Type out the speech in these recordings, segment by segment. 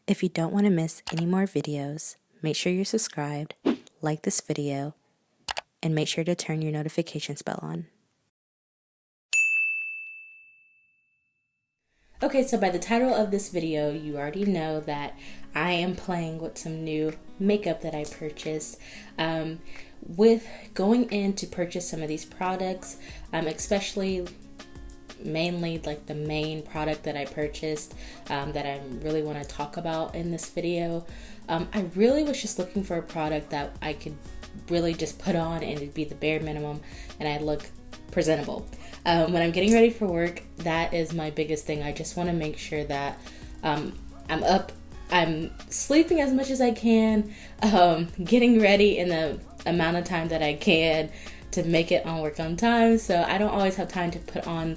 If you don't want to miss any more videos, make sure you're subscribed, like this video, and make sure to turn your notifications bell on. Okay, so by the title of this video, you already know that I am playing with some new makeup that I purchased. With going in to purchase some of these products, especially mainly like the main product that I purchased that I really want to talk about in this video. I really was just looking for a product that I could really just put on and it'd be the bare minimum and I'd look presentable. When I'm getting ready for work, that is my biggest thing. I just want to make sure that I'm up, I'm sleeping as much as I can, getting ready in the amount of time that I can to make it on work on time. So I don't always have time to put on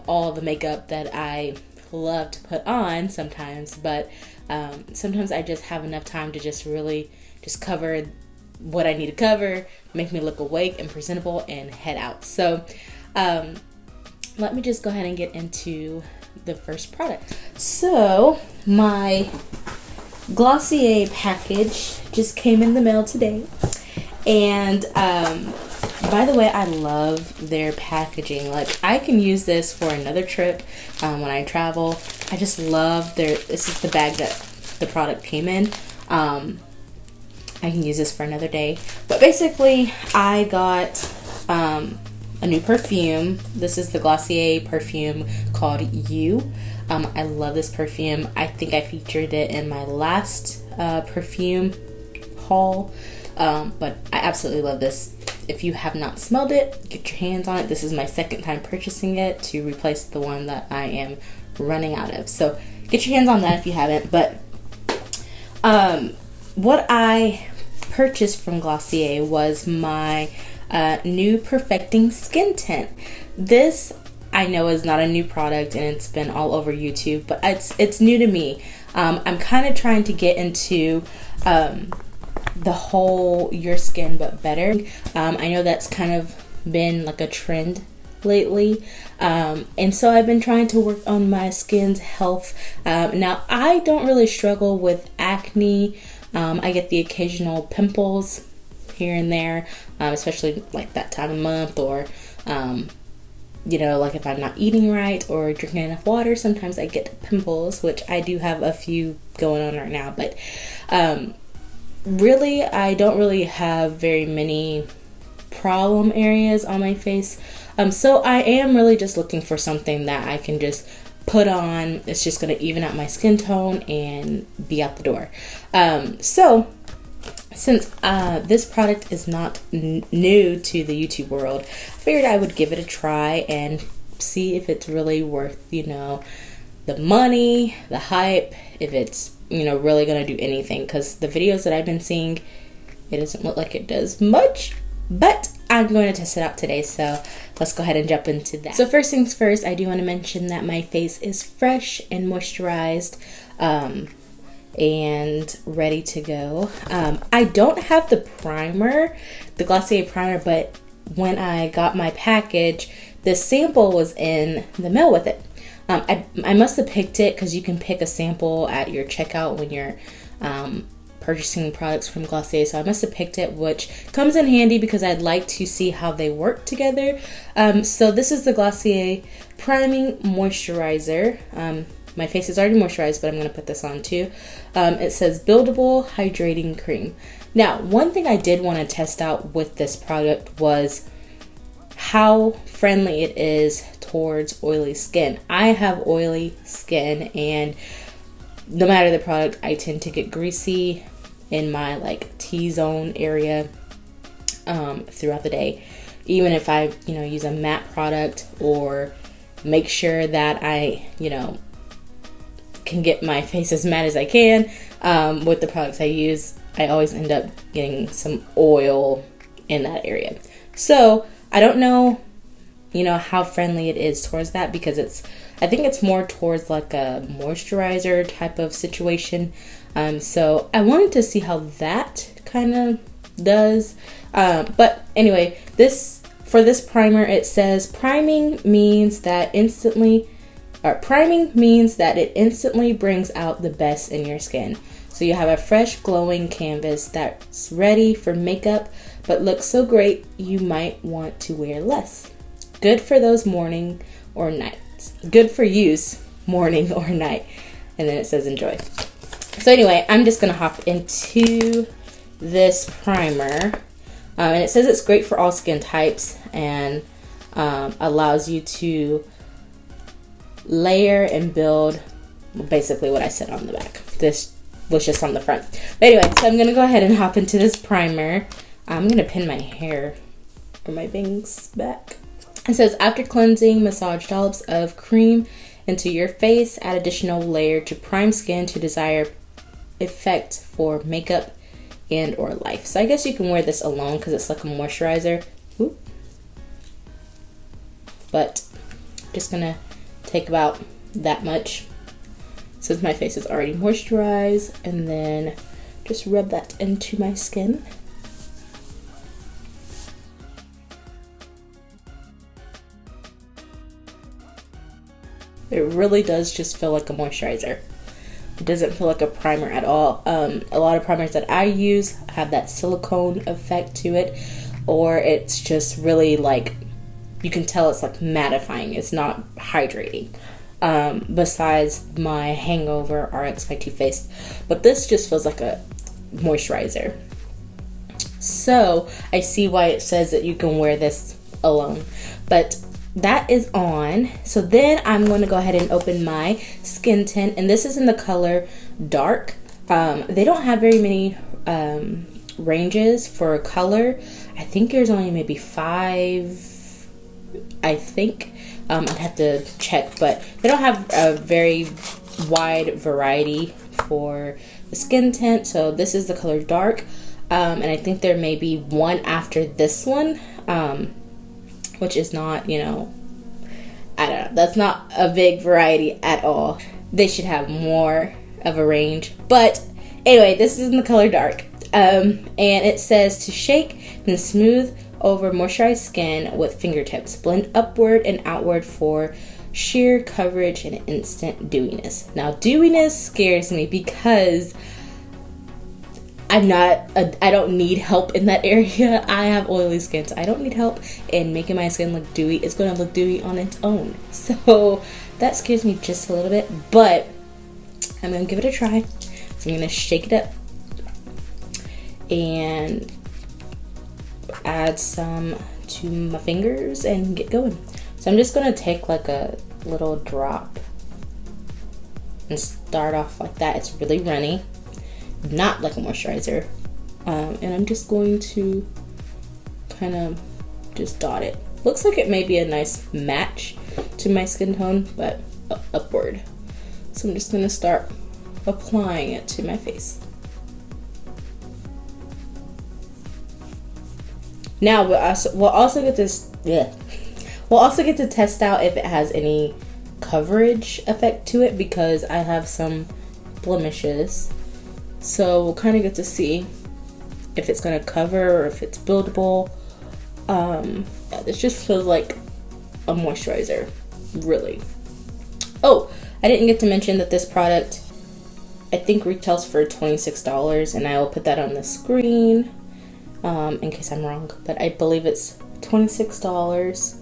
all the makeup that I love to put on sometimes, but sometimes I just have enough time to just really just cover what I need to cover, make me look awake and presentable, and head out. So let me just go ahead and get into the first product. So my Glossier package just came in the mail today, and by the way, I love their packaging. Like, I can use this for another trip when I travel. I just love this is the bag that the product came in. I can use this for another day. But basically, I got a new perfume. This is the Glossier perfume called You. I love this perfume. I think I featured it in my last perfume haul. But I absolutely love this. If you have not smelled it, get your hands on it. This is my second time purchasing it to replace the one that I am running out of. So get your hands on that if you haven't. But what I purchased from Glossier was my new Perfecting Skin Tint. This I know is not a new product and it's been all over YouTube, but it's new to me. I'm kind of trying to get into the whole your skin but better. I know that's kind of been like a trend lately, and so I've been trying to work on my skin's health. Now I don't really struggle with acne. I get the occasional pimples here and there, especially like that time of month, or you know, like if I'm not eating right or drinking enough water, sometimes I get pimples, which I do have a few going on right now. But really, I don't really have very many problem areas on my face. So I am really just looking for something that I can just put on. It's just going to even out my skin tone and be out the door. So since this product is not new to the YouTube world, I figured I would give it a try and see if it's really worth, you know, the money, the hype, if it's, you know, really gonna do anything. Because the videos that I've been seeing, it doesn't look like it does much, but I'm going to test it out today, so let's go ahead and jump into that. So first things first, I do want to mention that my face is fresh and moisturized and ready to go. I don't have the primer, the Glossier primer, but when I got my package, the sample was in the mail with it. I must have picked it because you can pick a sample at your checkout when you're purchasing products from Glossier. So I must have picked it, which comes in handy because I'd like to see how they work together. So this is the Glossier Priming Moisturizer. My face is already moisturized, but I'm going to put this on too. It says Buildable Hydrating Cream. Now, one thing I did want to test out with this product was how friendly it is towards oily skin. I have oily skin, and no matter the product, I tend to get greasy in my like T-zone area throughout the day. Even if I, you know, use a matte product or make sure that I, you know, can get my face as matte as I can with the products I use, I always end up getting some oil in that area. So I don't know, you know, how friendly it is towards that, because I think it's more towards like a moisturizer type of situation. So I wanted to see how that kind of does. But anyway, for this primer, it says priming means that instantly Priming means that it instantly brings out the best in your skin. So you have a fresh, glowing canvas that's ready for makeup, but looks so great you might want to wear less. Good for those morning or nights. Good for use morning or night. And then it says enjoy. So anyway, I'm just gonna hop into this primer. And it says it's great for all skin types and allows you to layer and build, basically what I said on the back. This was just on the front. But anyway, so I'm gonna go ahead and hop into this primer. I'm gonna pin my hair or my bangs back. It says, after cleansing, massage dollops of cream into your face. Add additional layer to prime skin to desired effect for makeup and or life. So I guess you can wear this alone because it's like a moisturizer. Ooh. But just gonna take about that much since my face is already moisturized, and then just rub that into my skin. It really does just feel like a moisturizer. It doesn't feel like a primer at all. A lot of primers that I use have that silicone effect to it, or it's just really like, you can tell it's like mattifying. It's not hydrating. Besides my Hangover RX by Too Faced. But this just feels like a moisturizer. So I see why it says that you can wear this alone. But that is on. So then I'm going to go ahead and open my skin tint, and this is in the color Dark. They don't have very many ranges for color. I think there's only maybe 5, I think. I'd have to check, but they don't have a very wide variety for the skin tint. So this is the color Dark, and I think there may be one after this one, which is not, you know, I don't know, that's not a big variety at all. They should have more of a range. But anyway, this is in the color Dark, and it says to shake then smooth over moisturized skin with fingertips. Blend upward and outward for sheer coverage and instant dewiness. Now, dewiness scares me because I don't need help in that area. I have oily skin, so I don't need help in making my skin look dewy. It's going to look dewy on its own. So that scares me just a little bit, but I'm going to give it a try. So I'm going to shake it up and add some to my fingers and get going. So I'm just going to take like a little drop and start off like that. It's really runny, not like a moisturizer, and I'm just going to kind of just dot it. Looks like it may be a nice match to my skin tone, but upward. So I'm just going to start applying it to my face. Now we'll also get to test out if it has any coverage effect to it, because I have some blemishes. So we'll kind of get to see if it's going to cover or if it's buildable. This just feels like a moisturizer, really. Oh, I didn't get to mention that this product, I think, retails for $26, and I will put that on the screen in case I'm wrong, but I believe it's $26.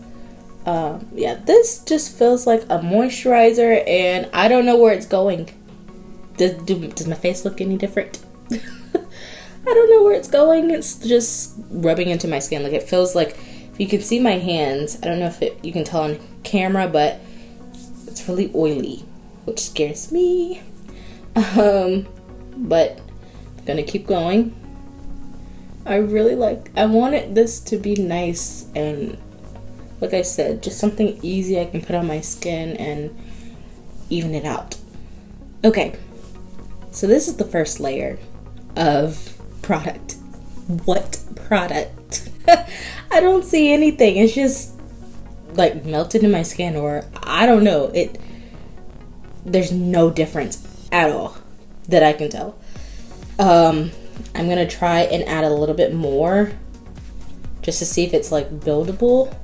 Yeah, this just feels like a moisturizer, and I don't know where it's going. Does my face look any different? I don't know where it's going. It's just rubbing into my skin. Like, it feels like, if you can see my hands, I don't know if you can tell on camera, but it's really oily, which scares me. But I'm gonna keep going. I wanted this to be nice, and like I said, just something easy I can put on my skin and even it out. Okay, so this is the first layer of product. What product? I don't see anything. It's just like melted in my skin, or I don't know. There's no difference at all that I can tell. I'm gonna try and add a little bit more just to see if it's like buildable.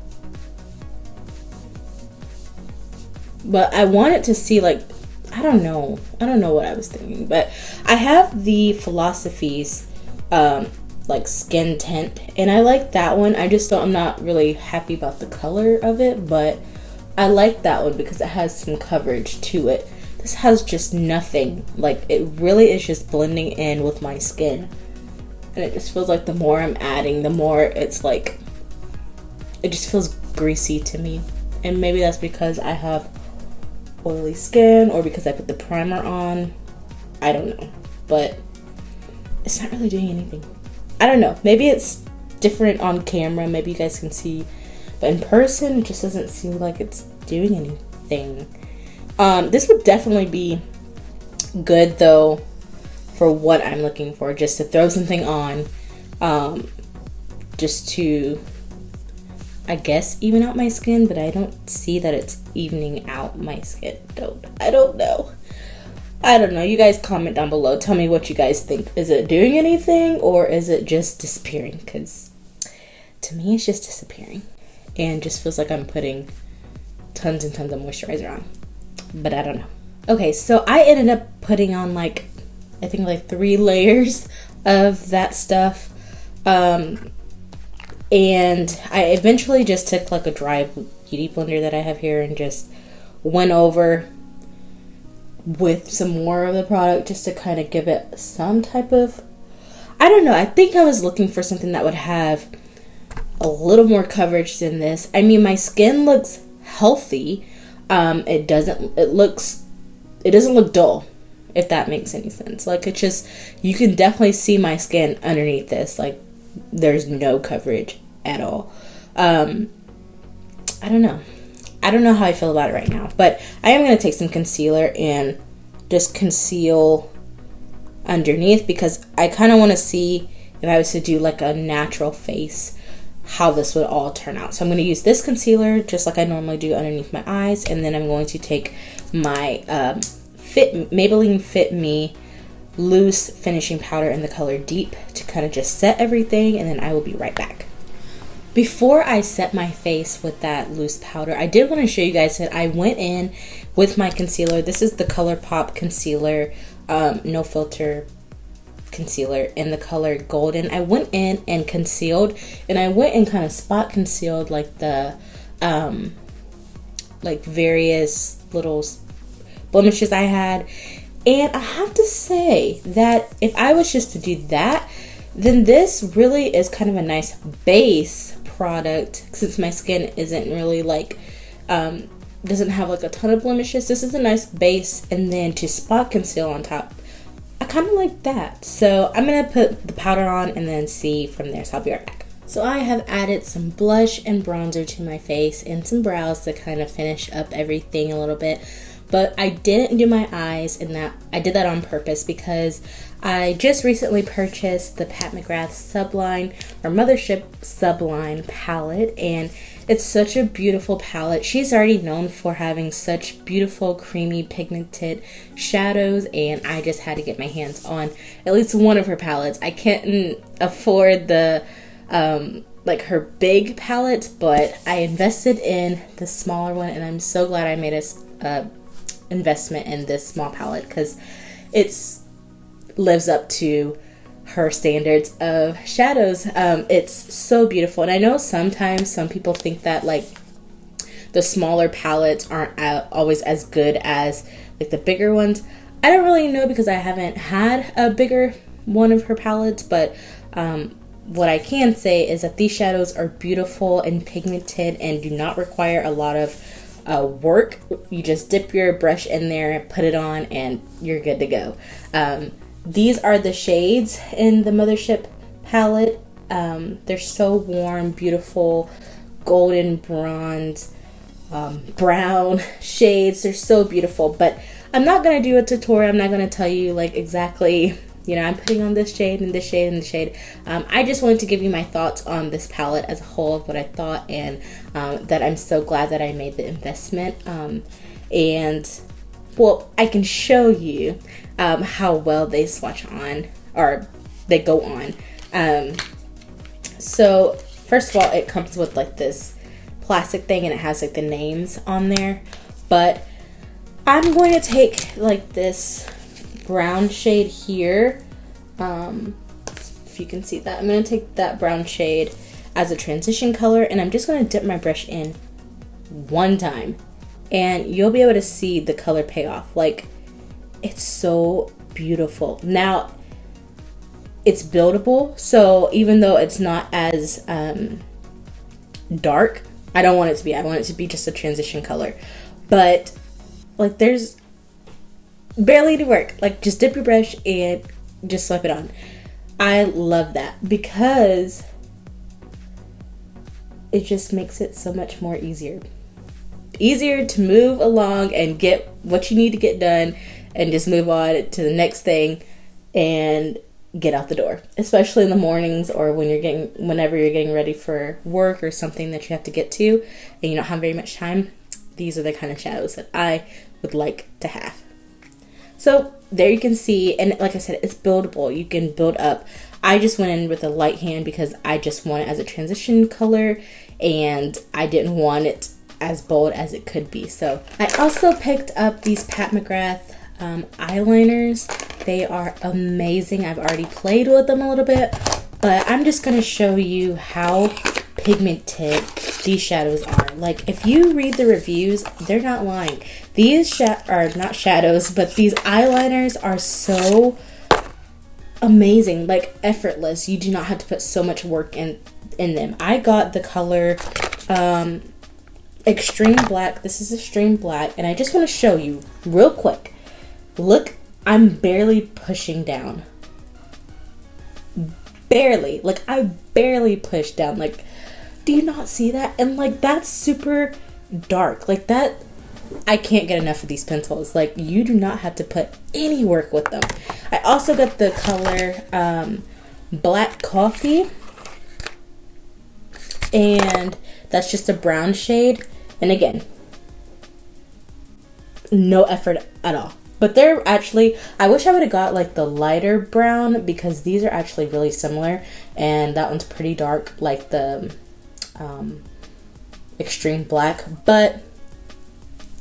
but I wanted to see, like, I don't know what I was thinking, but I have the Philosophies like skin tint, and I like that one. I'm not really happy about the color of it, but I like that one because it has some coverage to it. This has just nothing. Like, it really is just blending in with my skin, and it just feels like the more I'm adding, the more it's like, it just feels greasy to me. And maybe that's because I have oily skin, or because I put the primer on. I don't know, but it's not really doing anything. I don't know, maybe it's different on camera, maybe you guys can see, but in person it just doesn't seem like it's doing anything. This would definitely be good though for what I'm looking for, just to throw something on, just to, I guess, even out my skin, but I don't see that it's evening out my skin. I don't know. You guys comment down below. Tell me what you guys think. Is it doing anything, or is it just disappearing? Because to me, it's just disappearing, and just feels like I'm putting tons and tons of moisturizer on, but I don't know. Okay, so I ended up putting on like, I think like 3 layers of that stuff. And I eventually just took like a dry beauty blender that I have here and just went over with some more of the product just to kind of give it some type of, I don't know, I think I was looking for something that would have a little more coverage than this. I mean, my skin looks healthy. It doesn't look dull, if that makes any sense. Like, it's just, you can definitely see my skin underneath this. Like, there's no coverage at all. I don't know how I feel about it right now, but I am going to take some concealer and just conceal underneath, because I kind of want to see, if I was to do like a natural face, how this would all turn out. So I'm going to use this concealer just like I normally do underneath my eyes, and then I'm going to take my Maybelline Fit Me loose finishing powder in the color Deep to kind of just set everything, and then I will be right back. Before I set my face with that loose powder, I did want to show you guys that I went in with my concealer. This is the ColourPop concealer, no filter concealer in the color Golden. I went in and concealed, and I went and kind of spot concealed like the like various little blemishes I had. And I have to say that if I was just to do that, then this really is kind of a nice base product, since my skin isn't really like, doesn't have like a ton of blemishes. This is a nice base, and then to spot conceal on top, I kind of like that. So I'm going to put the powder on and then see from there. So I'll be right back. So I have added some blush and bronzer to my face and some brows to kind of finish up everything a little bit. But I didn't do my eyes, and that I did that on purpose because I just recently purchased the Pat McGrath Subline or Mothership Subline palette, and it's such a beautiful palette. She's already known for having such beautiful, creamy, pigmented shadows, and I just had to get my hands on at least one of her palettes. I can't afford the like her big palette, but I invested in the smaller one, and I'm so glad I made a investment in this small palette because it's lives up to her standards of shadows. It's so beautiful, and I know sometimes some people think that like the smaller palettes aren't always as good as like the bigger ones. I don't really know because I haven't had a bigger one of her palettes, but what I can say is that these shadows are beautiful and pigmented and do not require a lot of work. You just dip your brush in there, put it on, and you're good to go. These are the shades in the Mothership palette. They're so warm, beautiful, golden, bronze, brown shades. They're so beautiful, but I'm not going to do a tutorial. I'm not going to tell you like exactly, I'm putting on this shade and this shade and this shade. I just wanted to give you my thoughts on this palette as a whole of what I thought, and that I'm so glad that I made the investment. And well, I can show you how well they swatch on, or they go on. So first of all, it comes with like this plastic thing, and it has like the names on there. But I'm going to take like this brown shade here. If you can see that, I'm going to take that brown shade as a transition color, and I'm just going to dip my brush in one time, and you'll be able to see the color payoff. Like, it's so beautiful. Now, it's buildable, so even though it's not as dark, I don't want it to be. I want it to be just a transition color. But like, there's barely any work. Like, just dip your brush and just slap it on. I love that because it just makes it so much more easier to move along and get what you need to get done, and just move on to the next thing and get out the door, especially in the mornings, or whenever you're getting ready for work or something that you have to get to and you don't have very much time. These are the kind of shadows that I would like to have. So there you can see, and like I said, it's buildable. You can build up. I just went in with a light hand because I just want it as a transition color, and I didn't want it as bold as it could be. So I also picked up these Pat McGrath eyeliners. They are amazing. I've already played with them a little bit, but I'm just going to show you how pigmented these shadows are. Like, if you read the reviews, they're not lying. These are not shadows, but these eyeliners are so amazing, like effortless. You do not have to put so much work in them. I got the color Extreme Black. This is Extreme Black, and I just want to show you real quick. Look, I'm barely pushing down. Barely. Like, I barely pushed down. Like, do you not see that? And like, that's super dark. Like, that, I can't get enough of these pencils. Like, you do not have to put any work with them. I also got the color Black Coffee, and that's just a brown shade. And again, no effort at all. But they're actually, I wish I would have got like the lighter brown, because these are actually really similar, and that one's pretty dark, like the Extreme Black. But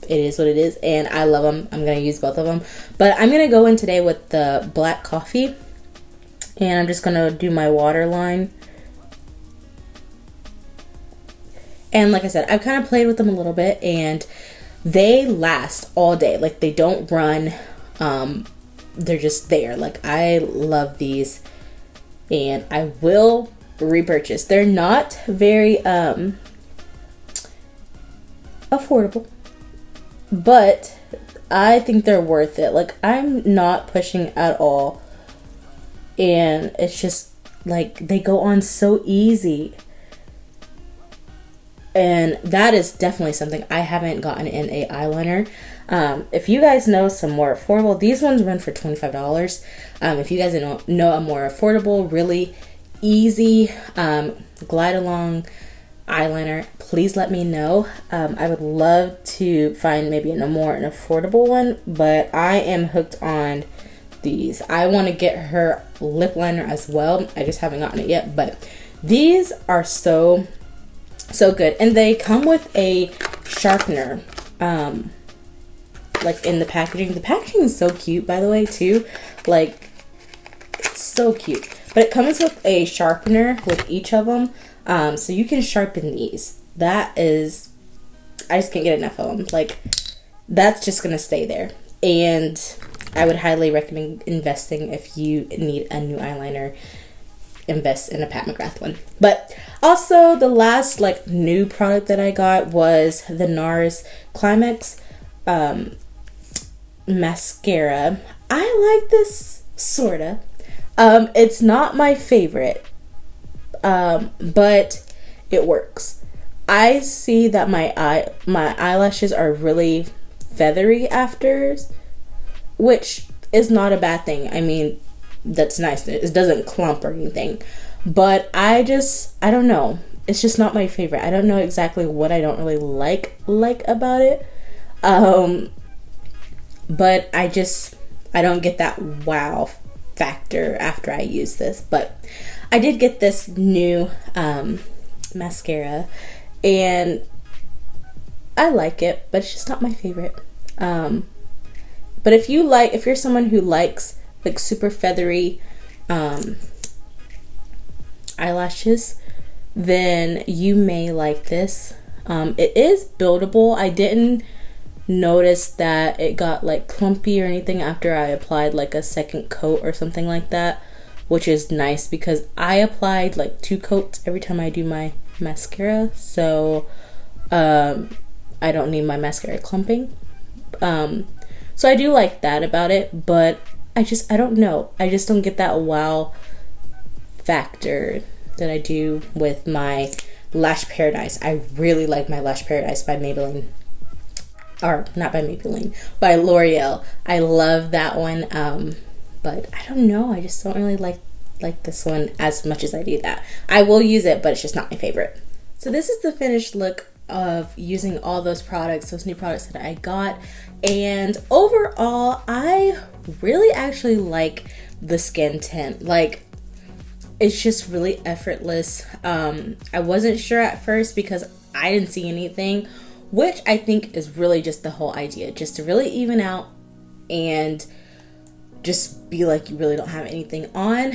it is what it is, and I love them. I'm going to use both of them. But I'm going to go in today with the Black Coffee, and I'm just going to do my waterline. And like I said, I've kind of played with them a little bit, and they last all day. Like, they don't run. They're just there. Like, I love these, and I will repurchase. They're not very affordable, but I think they're worth it. Like, I'm not pushing at all, and it's just like, they go on so easy. And that is definitely something I haven't gotten in a eyeliner. If you guys know some more affordable, these ones run for $25. If you guys know a more affordable, really easy glide along eyeliner, please let me know. I would love to find maybe an affordable one, but I am hooked on these. I want to get her lip liner as well. I just haven't gotten it yet, but these are so good, and they come with a sharpener like in the packaging. The packaging is so cute, by the way, too. Like, it's so cute, but it comes with a sharpener with each of them, so you can sharpen these. That is, I just can't get enough of them. Like, that's just gonna stay there, and I would highly recommend investing. If you need a new eyeliner, invest in a Pat McGrath one. But also, the last like new product that I got was the NARS Climax mascara. I like this, sorta. It's not my favorite, but it works. I see that my eyelashes are really feathery after, which is not a bad thing. I mean, that's nice. It doesn't clump or anything, but I don't know. It's just not my favorite. I don't know exactly what I don't really like about it. But I don't get that wow factor after I use this. But I did get this new mascara, and I like it, but it's just not my favorite. But if you're someone who likes like super feathery eyelashes, then you may like this. It is buildable. I didn't notice that it got like clumpy or anything after I applied like a second coat or something like that, which is nice because I applied like 2 coats every time I do my mascara, so I don't need my mascara clumping. So I do like that about it, but I don't know. I just don't get that wow factor that I do with my Lash Paradise. I really like my Lash Paradise by Maybelline. Or not by Maybelline, by L'Oreal. I love that one. But I don't know. I just don't really like this one as much as I do that. I will use it, but it's just not my favorite. So this is the finished look of using all those products, those new products that I got. And overall, I really actually like the skin tint. Like, it's just really effortless. I wasn't sure at first because I didn't see anything, which I think is really just the whole idea, just to really even out and just be like you really don't have anything on.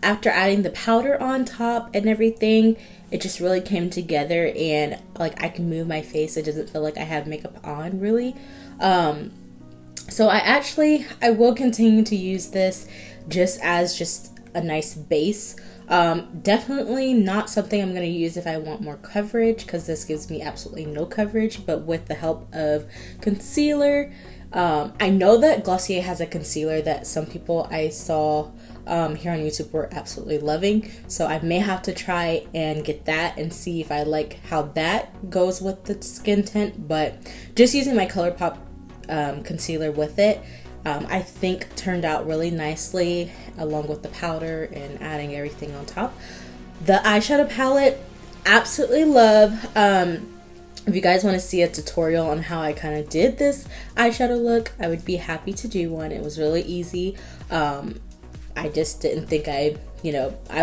After adding the powder on top and everything, it just really came together, and like I can move my face. It doesn't feel like I have makeup on really. So I will continue to use this just as a nice base. Definitely not something I'm going to use if I want more coverage, because this gives me absolutely no coverage. But with the help of concealer, I know that Glossier has a concealer that some people I saw here on YouTube were absolutely loving, so I may have to try and get that and see if I like how that goes with the skin tint. But just using my ColourPop concealer with it, I think turned out really nicely, along with the powder and adding everything on top. The eyeshadow palette, absolutely love. If you guys want to see a tutorial on how I kind of did this eyeshadow look, I would be happy to do one. It was really easy. I just didn't think I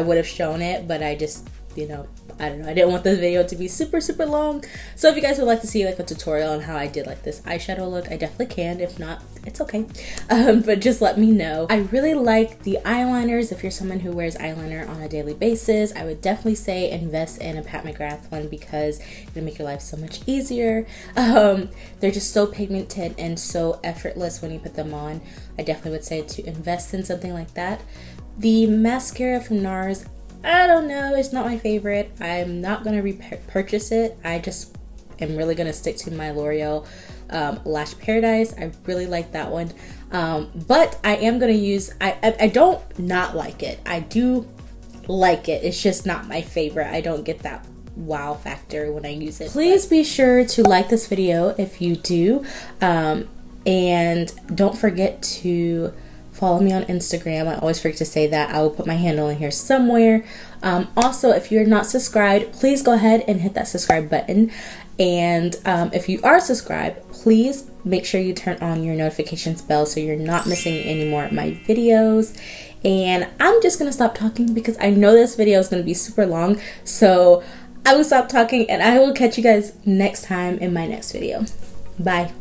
would have shown it, but I just, I don't know. I didn't want this video to be super, super long. So if you guys would like to see like a tutorial on how I did like this eyeshadow look, I definitely can. If not, it's okay. But just let me know. I really like the eyeliners. If you're someone who wears eyeliner on a daily basis, I would definitely say invest in a Pat McGrath one, because it'll make your life so much easier. They're just so pigmented and so effortless when you put them on. I definitely would say to invest in something like that. The mascara from NARS, I don't know, it's not my favorite. I'm not going to repurchase it. I just am really going to stick to my L'Oreal Lash Paradise. I really like that one. But I am going to use, I don't not like it. I do like it. It's just not my favorite. I don't get that wow factor when I use it. Please be sure to like this video if you do. And don't forget to follow me on Instagram. I always forget to say that. I will put my handle in here somewhere. Also, if you're not subscribed, please go ahead and hit that subscribe button. And if you are subscribed, please make sure you turn on your notifications bell so you're not missing any more of my videos. And I'm just going to stop talking because I know this video is going to be super long. So I will stop talking, and I will catch you guys next time in my next video. Bye.